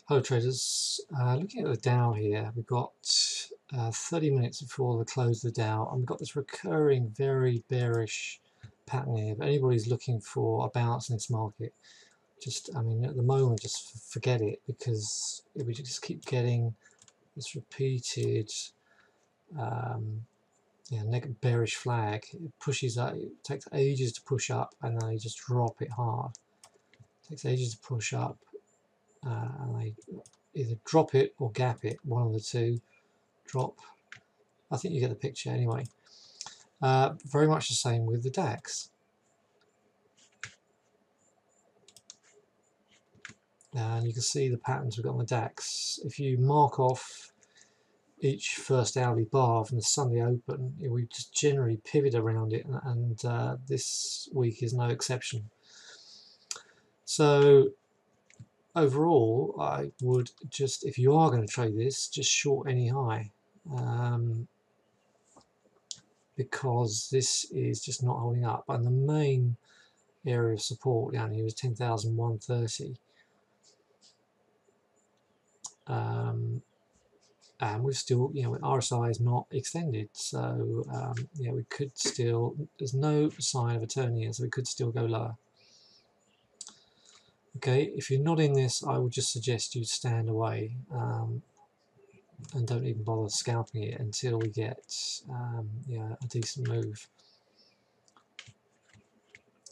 Hello traders, looking at the Dow here, we've got 30 minutes before the close of the Dow, and we've got this recurring very bearish pattern here. If anybody's looking for a bounce in this market, I mean at the moment just forget it, because if we just keep getting this repeated bearish flag, it pushes up, it takes ages to push up, and then they just drop it hard. It takes ages to push up, and they either drop it or gap it, one of the two. Drop, I think you get the picture anyway. Very much the same with the DAX. And you can see the patterns we've got on the DAX. If you mark off each first hourly bar from the Sunday open, we just generally pivot around it, and this week is no exception. So overall, I would just, if you are going to trade this, just short any high, because this is just not holding up. And the main area of support down here is 10,130, and we've still, RSI is not extended, so we could still, there's no sign of a turn here, so we could still go lower. Okay, if you're not in this, I would just suggest you stand away, and don't even bother scalping it until we get a decent move,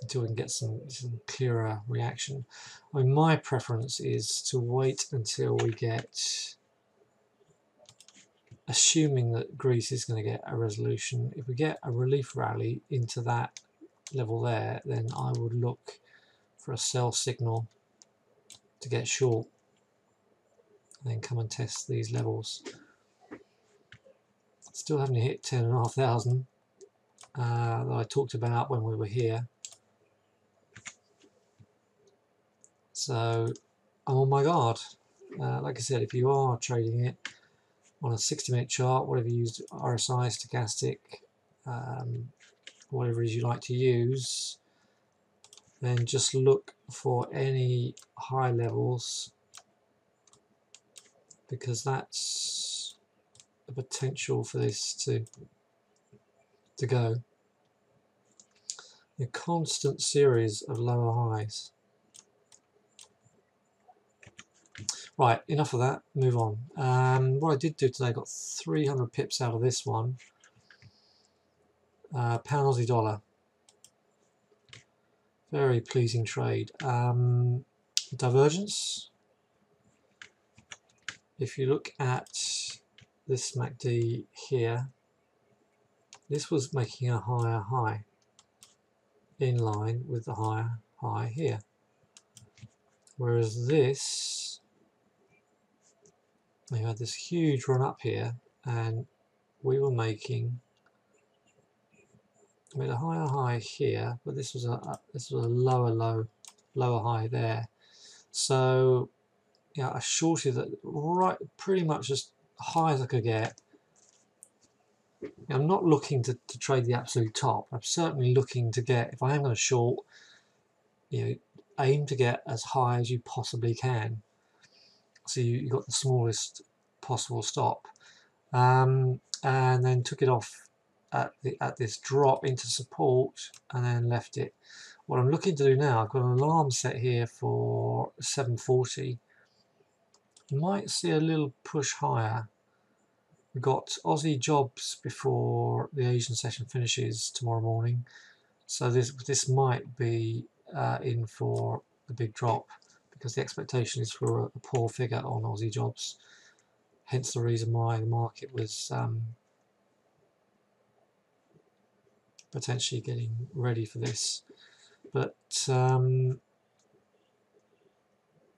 until we can get some clearer reaction. I mean, my preference is to wait until we get, assuming that Greece is going to get a resolution, if we get a relief rally into that level there, then I would look for a sell signal to get short, and then come and test these levels. Still haven't hit 10,500 that I talked about when we were here. So I'm on my guard. Like I said, if you are trading it on a 60-minute chart, whatever you use, RSI, stochastic, whatever it is you like to use, then just look for any high levels, because that's the potential for this to go. A constant series of lower highs. Right, enough of that, move on. What I did do today, I got 300 pips out of this one. Pound Aussie dollar. Very pleasing trade. Divergence. If you look at this MACD here, this was making a higher high in line with the higher high here. Whereas this, we had this huge run up here, and we were making, I made a higher high here, but this was a lower high there. So I shorted it right, pretty much as high as I could get. I'm not looking to trade the absolute top. I'm certainly looking to get, if I am going to short, aim to get as high as you possibly can, so you got the smallest possible stop, and then took it off at this drop into support, and then left it. What I'm looking to do now, I've got an alarm set here for 7:40. Might see a little push higher. We've got Aussie jobs before the Asian session finishes tomorrow morning, so this might be in for a big drop, because the expectation is for a poor figure on Aussie jobs. Hence the reason why the market was potentially getting ready for this. But so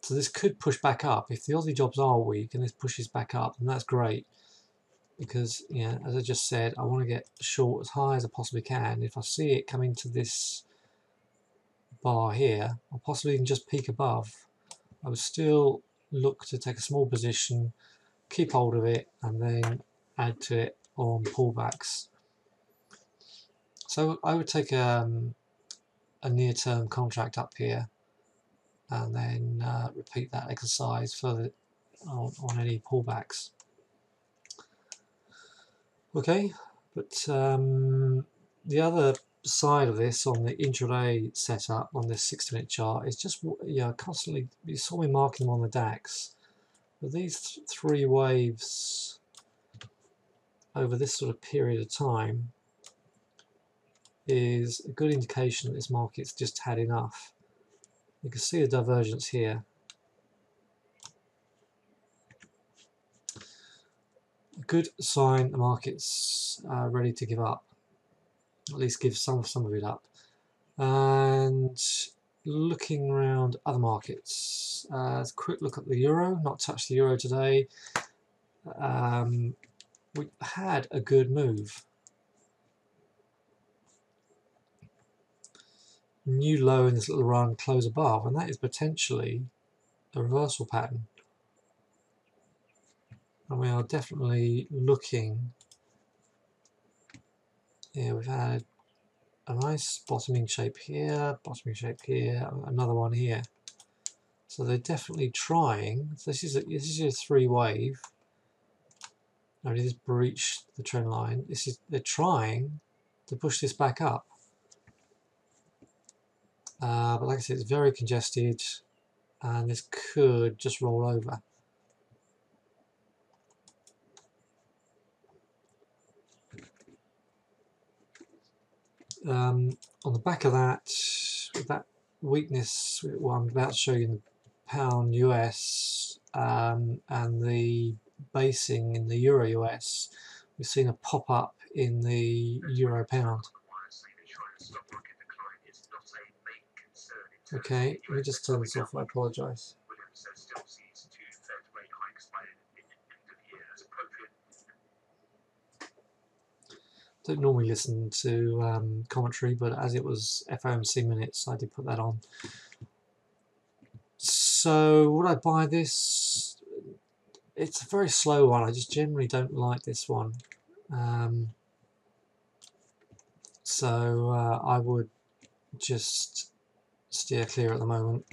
this could push back up. If the Aussie jobs are weak and this pushes back up, then that's great, because as I just said, I want to get short as high as I possibly can. If I see it come into this bar here, or possibly even just peak above, I would still look to take a small position, keep hold of it, and then add to it on pullbacks. So I would take a near-term contract up here, and then repeat that exercise further on any pullbacks. Okay, but the other side of this on the intraday setup on this 60-minute chart is just constantly, you saw me marking them on the DAX, but these three waves over this sort of period of time is a good indication that this market's just had enough. You can see the divergence here. A good sign the market's ready to give up, at least give some of it up. And looking around other markets, a quick look at the euro. Not touched the euro today. We had a good move. New low in this little run, close above, and that is potentially a reversal pattern. And we are definitely looking. Yeah, we've had a nice bottoming shape here, another one here. So they're definitely trying. So this is a three wave. Now it has breached the trend line. They're trying to push this back up. But like I said, it's very congested, and this could just roll over. On the back of that, with that weakness, what I'm about to show you in the pound US and the basing in the euro US, we've seen a pop up in the euro pound. Okay, let me just turn this off, I apologise. Don't normally listen to commentary, but as it was FOMC minutes, I did put that on. So would I buy this? It's a very slow one. I just generally don't like this one. So I would just steer clear at the moment.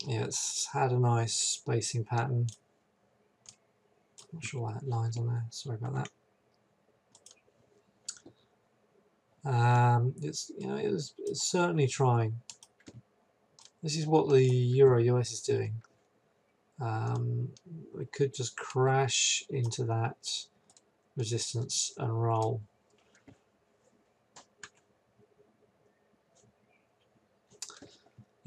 Yeah, it's had a nice spacing pattern. Not sure why that line's on there. Sorry about that. It's certainly trying. This is what the Euro US is doing. We could just crash into that resistance and roll.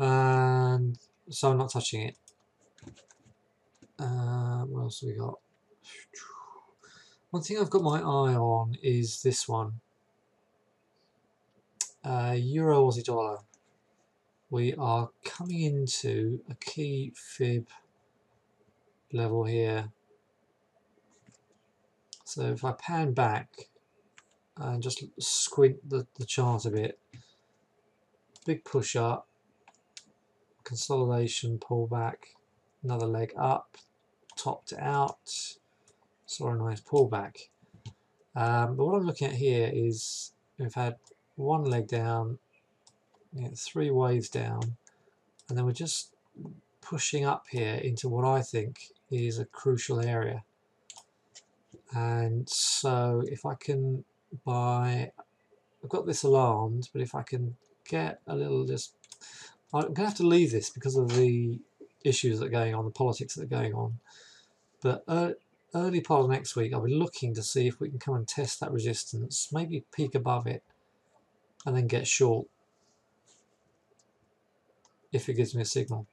And so I'm not touching it. What else have we got? One thing I've got my eye on is this one. Euro Aussie dollar. We are coming into a key fib level here. So if I pan back and just squint the chart a bit, big push up, consolidation, pullback, another leg up, topped out, saw a nice pullback. But what I'm looking at here is we've had one leg down, three waves down, and then we're just pushing up here into what I think is a crucial area. And so if I can buy, I've got this alarmed, but if I can get a little, I'm going to have to leave this because of the issues that are going on, the politics that are going on. But early part of next week, I'll be looking to see if we can come and test that resistance, maybe peak above it, and then get short if it gives me a signal.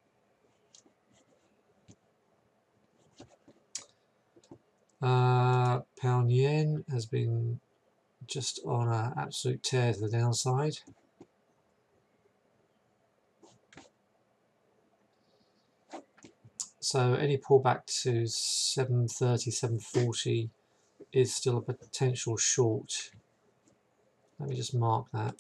Pound yen has been just on an absolute tear to the downside. So any pullback to 730, 740 is still a potential short. Let me just mark that.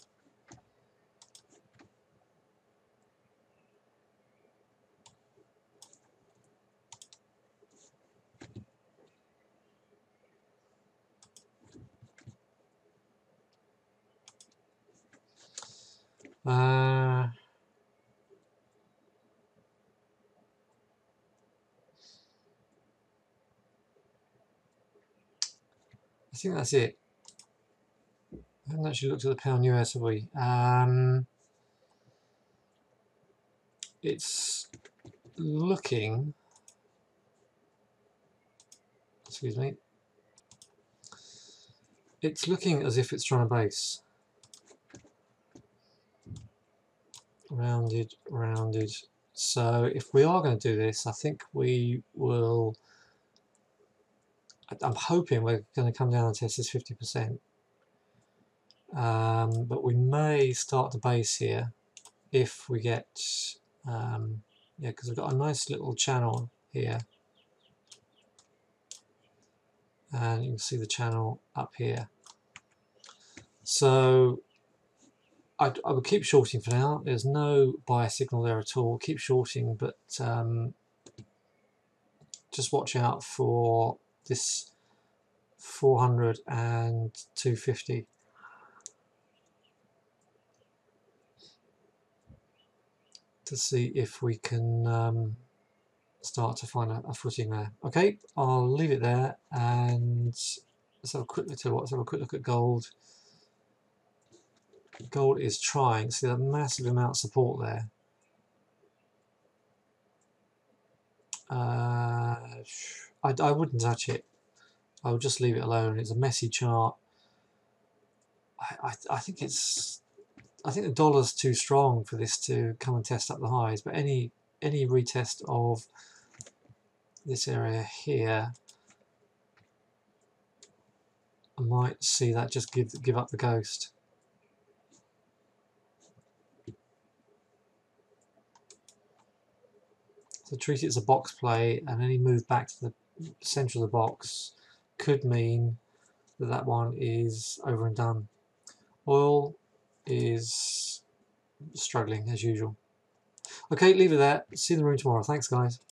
I think that's it. I haven't actually looked at the pound US, have we? It's looking, excuse me, it's looking as if it's trying to base. Rounded, rounded. So if we are going to do this, I think we will, I'm hoping we're going to come down and test this 50%. But we may start the base here if we get, yeah, because we've got a nice little channel here. And you can see the channel up here. So I would keep shorting for now. There's no buy signal there at all. Keep shorting, but just watch out for this 400 and 250. To see if we can start to find a footing there. Okay, I'll leave it there and let's have a quick look. Let's have a quick look at gold. Gold is trying. See that massive amount of support there. I wouldn't touch it. I would just leave it alone. It's a messy chart. I think it's. I think the dollar's too strong for this to come and test up the highs. But any retest of this area here, I might see that just give up the ghost. So treat it as a box play, and any move back to the centre of the box could mean that that one is over and done. Oil is struggling as usual. Okay, leave it there. See you in the room tomorrow. Thanks, guys.